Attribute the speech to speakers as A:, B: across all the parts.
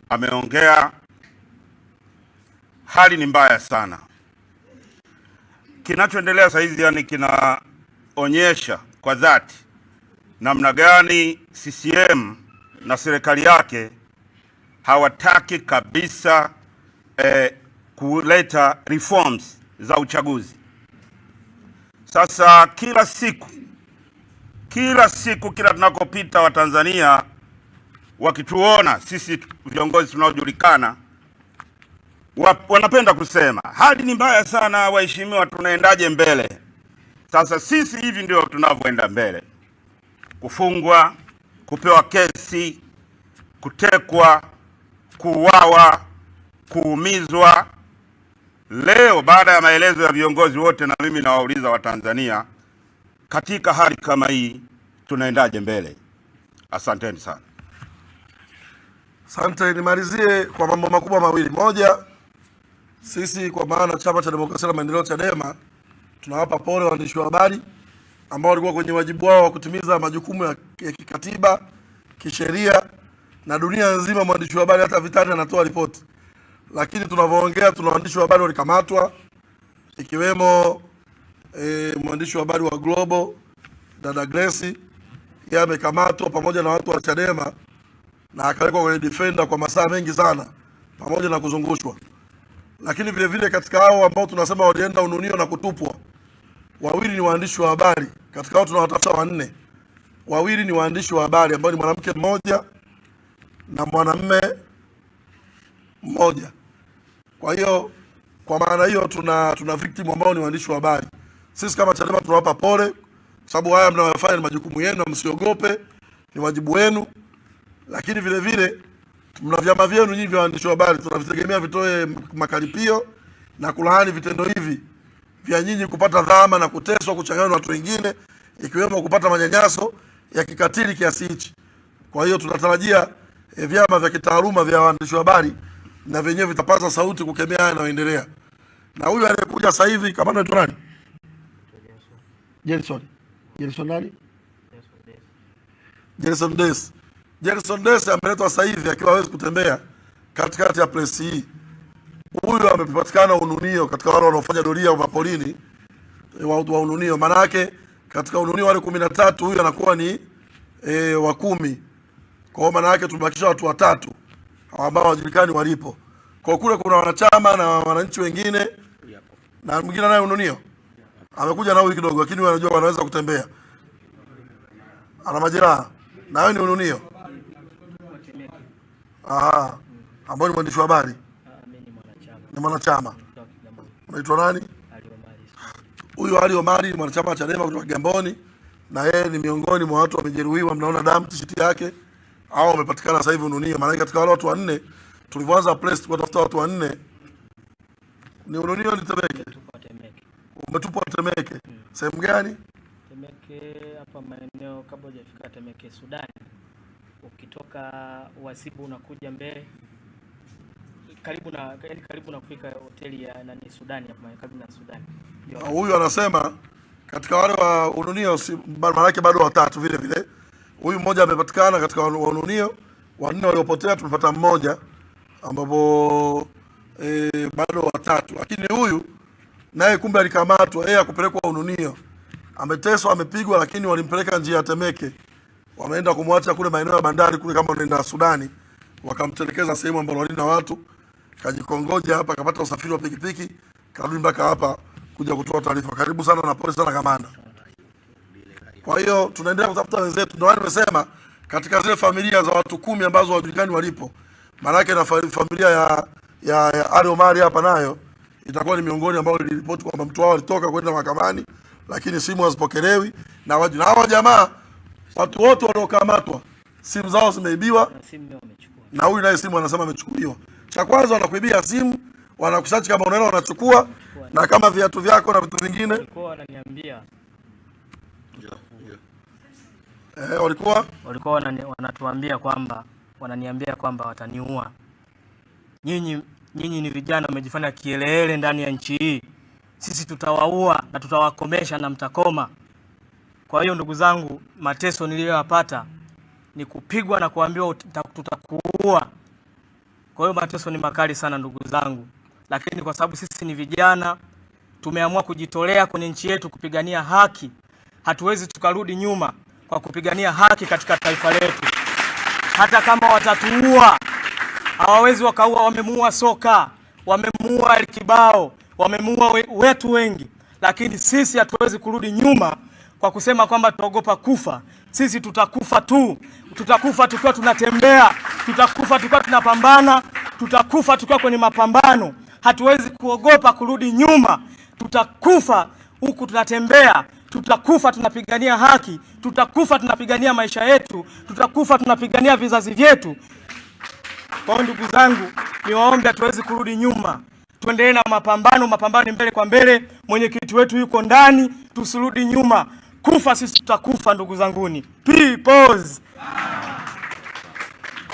A: ameongea. Hali ni mbaya sana. Kinachoendelea sasa hivi yani kinaonyesha kwa dhati namna gani CCM na serikali yake hawataki kabisa kuleta reforms za uchaguzi. Sasa kila siku kila tunakopita Watanzania wakituona sisi viongozi tunaojulikana wanapenda kusema hali ni mbaya sana, waheshimiwa, tunaendaje mbele? Sasa sisi hivi ndio tunavyoenda mbele: kufungwa, kupewa kesi, kutekwa, kuuawa, kuumizwa. Leo baada ya maelezo ya viongozi wote, na mimi nawauliza Watanzania, katika hali kama hii tunaendaje mbele? Asanteni sana.
B: Asante. Nimalizie kwa mambo makubwa mawili. Moja, sisi kwa maana Chama cha Demokrasia na Maendeleo Chadema tunawapa pole waandishi wa habari ambao walikuwa kwenye wajibu wao wa kutimiza majukumu ya kikatiba, kisheria, na dunia nzima mwandishi wa habari hata vitani anatoa ripoti. Lakini tunavyoongea tuna waandishi wa habari walikamatwa, ikiwemo mwandishi wa habari wa Global dada Grace, yeye amekamatwa pamoja na watu wa Chadema na akawekwa kwenye defender kwa masaa mengi sana pamoja na kuzungushwa. Lakini vile vile katika hao ambao tunasema walienda ununio na kutupwa, wawili ni waandishi wa habari. Katika hao tunawatafuta wanne. Wawili ni waandishi wa habari ambao ni mwanamke mmoja na mwanamume mmoja. Kwa hiyo kwa maana hiyo tuna victim ambao ni waandishi wa habari. Sisi kama Chadema tunawapa pole, sababu haya mnayofanya ni majukumu yenu, msiogope, ni wajibu wenu. Lakini vile vile mna vyama vyenu nyinyi vya waandishi wa habari, tunavitegemea vitoe makaripio na kulaani vitendo hivi vya nyinyi kupata dhama na kuteswa, kuchanganywa na watu wengine, ikiwemo kupata manyanyaso ya kikatili kiasi hichi. Kwa hiyo tunatarajia vyama vya kitaaluma vya waandishi wa habari na vyenyewe vitapaza sauti kukemea haya yanayoendelea. Na huyu aliyekuja sasa hivi kama anaitwa nani? Gerson Des ameletwa sasa hivi akiwa hawezi kutembea katikati ya press hii. Huyu amepatikana ununio katika wale wanaofanya doria wa polini wa ununio. Maana yake katika ununio wale 13 huyu anakuwa ni wa 10. Kwa hiyo maana yake tumebakisha watu watatu ambao hawajulikani walipo. Kwa kule kuna wanachama na wananchi wengine na mwingine naye ununio. Amekuja na huyu kidogo lakini wanajua wanaweza kutembea. Ana majeraha. Na wewe ni ununio? Ambao ni mwandishi wa habari? Ni mwanachama. Unaitwa nani? Huyu Ali Omari ni mwanachama wa Chadema kutoka Kigamboni, na yeye ni miongoni mwa watu wamejeruhiwa, mnaona damu t-shirt yake, au wamepatikana sasa hivi ununio. Maana katika wale watu wanne tulivyoanza press tukatafuta watu wanne. Ni ununio ni Temeke. Umetupwa Temeke. Sehemu gani?
C: Temeke hapa maeneo kabla hujafika Temeke Sudan. Ukitoka Wasibu unakuja mbele karibu na kufika hoteli ya nani Sudan hapa karibu na Sudan.
B: Huyu anasema katika wale wa ununio maana yake bado watatu vile vile. Huyu mmoja amepatikana katika ununio, wanne waliopotea tumepata mmoja ambapo bado watatu. Lakini huyu naye kumbe alikamatwa, yeye akupelekwa ununio. Ameteswa, amepigwa, lakini walimpeleka njia ya Temeke. Wameenda kumwacha kule maeneo ya bandari kule kama unaenda Sudani, wakamtelekeza sehemu ambapo walina watu, kajikongoja hapa, kapata usafiri wa pikipiki, karudi mpaka hapa kuja kutoa taarifa. Karibu sana na pole sana kamanda. Kwa hiyo tunaendelea kutafuta wenzetu. Ndio nimesema katika zile familia za watu 10 ambazo hawajulikani walipo, maana yake na familia ya Ali Omari hapa nayo itakuwa ni miongoni ambao iliripoti kwamba mtu wao alitoka kwenda mahakamani lakini simu hazipokelewi, na hao jamaa watu wote waliokamatwa simu zao zimeibiwa, na huyu naye simu anasema amechukuliwa. Cha kwanza wanakuibia simu, wanakusachi kama unaona wanachukua, na kama viatu vyako na vitu vingine
C: walikuwa wananiambia
B: walikuwa
C: wanatuambia kwamba wananiambia kwamba wataniua. Nyinyi ni vijana mmejifanya kielele ndani ya nchi hii. Sisi tutawaua na tutawakomesha na mtakoma. Kwa hiyo ndugu zangu, mateso niliyoyapata ni kupigwa na kuambiwa tutakuua. Kwa hiyo mateso ni makali sana ndugu zangu, lakini kwa sababu sisi ni vijana tumeamua kujitolea kwenye nchi yetu kupigania haki. Hatuwezi tukarudi nyuma kwa kupigania haki katika taifa letu. Hata kama watatuua, hawawezi wakaua. Wamemuua Soka, wamemuua Kibao, wamemuua wetu wengi, lakini sisi hatuwezi kurudi nyuma kwa kusema kwamba tuogopa kufa. Sisi tutakufa tu, tutakufa tukiwa tunatembea, tutakufa tukiwa tunapambana, tutakufa tukiwa kwenye mapambano. Hatuwezi kuogopa kurudi nyuma. Tutakufa huku tunatembea, tutakufa tunapigania haki, tutakufa tunapigania maisha yetu, tutakufa tunapigania vizazi vyetu. Kwa hiyo ndugu zangu, niwaombe tuwezi kurudi nyuma. Tuendelee na mapambano, mapambano mbele kwa mbele. Mwenyekiti wetu yuko ndani, tusirudi nyuma. Kufa sisi tutakufa ndugu zanguni. Peoples.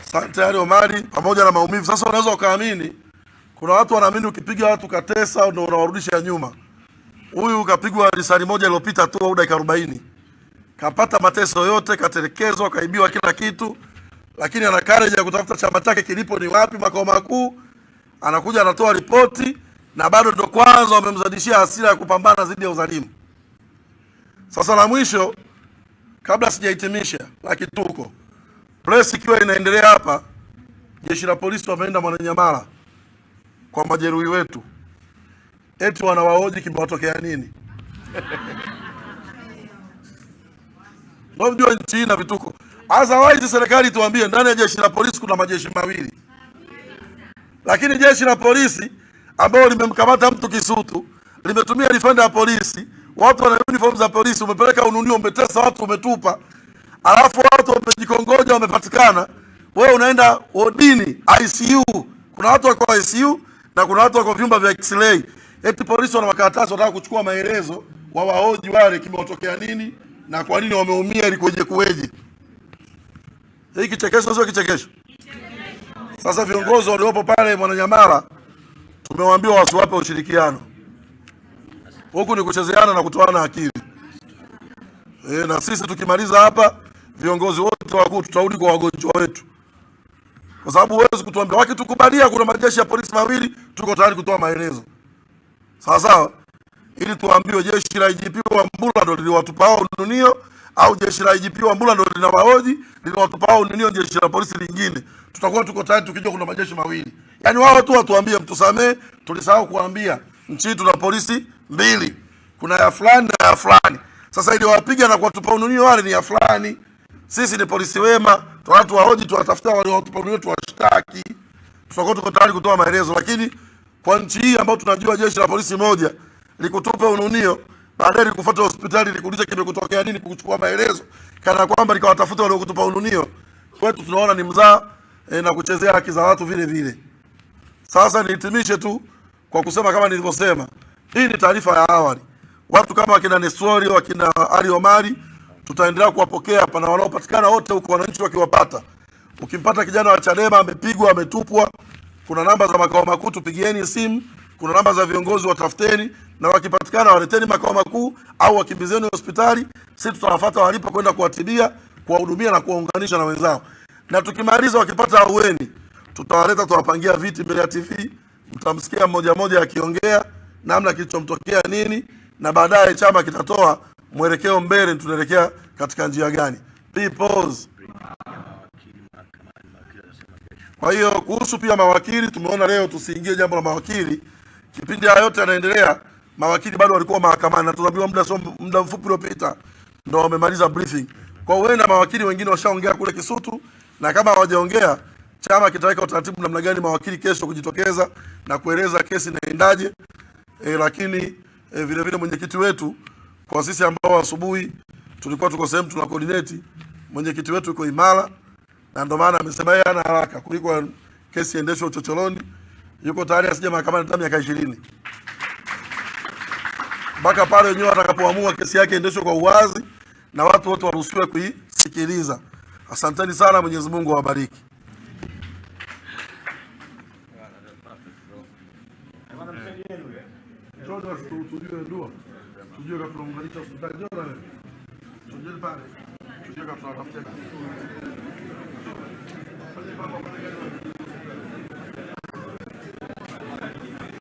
B: Asante Ali Omari, pamoja na maumivu. Sasa unaweza ukaamini, kuna watu wanaamini ukipiga watu katesa ndio unawarudisha nyuma. Huyu kapigwa risali moja iliyopita tu au dakika 40. Kapata mateso yote, katelekezwa, kaibiwa kila kitu, lakini ana courage ya kutafuta chama chake kilipo ni wapi, makao makuu. Anakuja anatoa ripoti na bado ndo kwanza wamemzadishia hasira ya kupambana dhidi ya udhalimu. Sasa la mwisho kabla sijahitimisha la kituko. Press ikiwa inaendelea hapa, jeshi la polisi wameenda Mwananyamala kwa majeruhi wetu. Eti wanawahoji kimewatokea nini? Ndio nchi hii na vituko. Otherwise serikali tuambie ndani ya jeshi la polisi kuna majeshi mawili. Lakini jeshi la polisi ambao limemkamata mtu Kisutu, limetumia defender ya polisi, watu wana uniform za polisi, umepeleka Ununio, umetesa watu, umetupa. Alafu watu wamejikongoja, wamepatikana. Wewe unaenda wodini ICU. Kuna watu wako ICU na kuna watu wako vyumba vya X-ray. Eti polisi wana makaratasi wanataka kuchukua maelezo, wawahoji wale kimewatokea nini na kwa nini wameumia ili kuweje. Hiki kichekesho sio kichekesho. Sasa viongozi waliopo pale Mwananyamala tumewaambia wasiwape ushirikiano. Huku ni kuchezeana na kutoana akili. Na sisi tukimaliza hapa viongozi wote wakuu tutarudi kwa wagonjwa wetu. Kwa sababu huwezi kutuambia wakitukubalia kuna majeshi ya polisi mawili, tuko tayari kutoa maelezo. Sawa sawa? Ili tuambiwe jeshi la IGP wa Mbula ndio liliwatupao Ununio au jeshi la IGP wa Mbula ndio linawahoji liliwatupao Ununio jeshi la polisi lingine. Tutakuwa tuko tayari tukijua kuna majeshi mawili. Yaani wao tu watuambie, mtusamee, tulisahau kuambia nchi tuna polisi mbili. Kuna ya fulani na ya fulani. Sasa ili wapiga na kuwatupa Ununio wale ni ya fulani. Sisi ni polisi wema, watu wahoji, tuwatafuta wale watupa Ununio tuwashtaki. Tutakuwa tuko tayari kutoa maelezo, lakini kwa nchi hii ambayo tunajua jeshi la polisi moja likutupa Ununio, baadaye likufuata hospitali likuuliza kimekutokea nini, kuchukua maelezo kana kwamba likawatafuta wale kutupa Ununio, kwetu tunaona ni mzaa na kuchezea haki za watu vile vile. Sasa nihitimishe tu kwa kusema kama nilivyosema, hii ni taarifa ya awali. Watu kama wakina Nestori, wakina Ali Omari tutaendelea kuwapokea hapa na wanaopatikana wote huko, wananchi wakiwapata. Ukimpata kijana wa Chadema amepigwa, ametupwa, kuna namba za makao makuu, tupigieni simu. Kuna namba za viongozi, watafuteni, na wakipatikana waleteni makao makuu au wakimbizeni hospitali. Sisi tutawafuata walipo kwenda kuwatibia, kuwahudumia na kuwaunganisha na wenzao. Na tukimaliza wakipata ahueni, tutawaleta, tuwapangia viti mbele ya TV. Mtamsikia mmoja mmoja akiongea namna kilichomtokea nini, na baadaye chama kitatoa mwelekeo mbele, tunaelekea katika njia gani. Peoples. Kwa hiyo kuhusu pia mawakili, tumeona leo tusiingie jambo la mawakili. Kipindi haya yote yanaendelea, mawakili bado walikuwa mahakamani na tunaambiwa muda mfupi uliopita ndio wamemaliza briefing. Kwa hiyo na mawakili wengine washaongea kule Kisutu, na kama hawajaongea chama kitaweka utaratibu namna gani mawakili kesho kujitokeza na kueleza kesi inaendaje. Lakini vile vile mwenyekiti wetu, kwa sisi ambao asubuhi tulikuwa tuko sehemu tuna coordinate, mwenyekiti wetu yuko imara na ndio maana amesema yeye ana haraka kuliko kesi endeshwe uchochoroni. Yuko tayari asije mahakamani hata miaka 20. Mpaka pale wenyewe atakapoamua kesi yake endeshwe kwa uwazi na watu wote waruhusiwe kuisikiliza. Asanteni sana, Mwenyezi Mungu awabariki. Tujue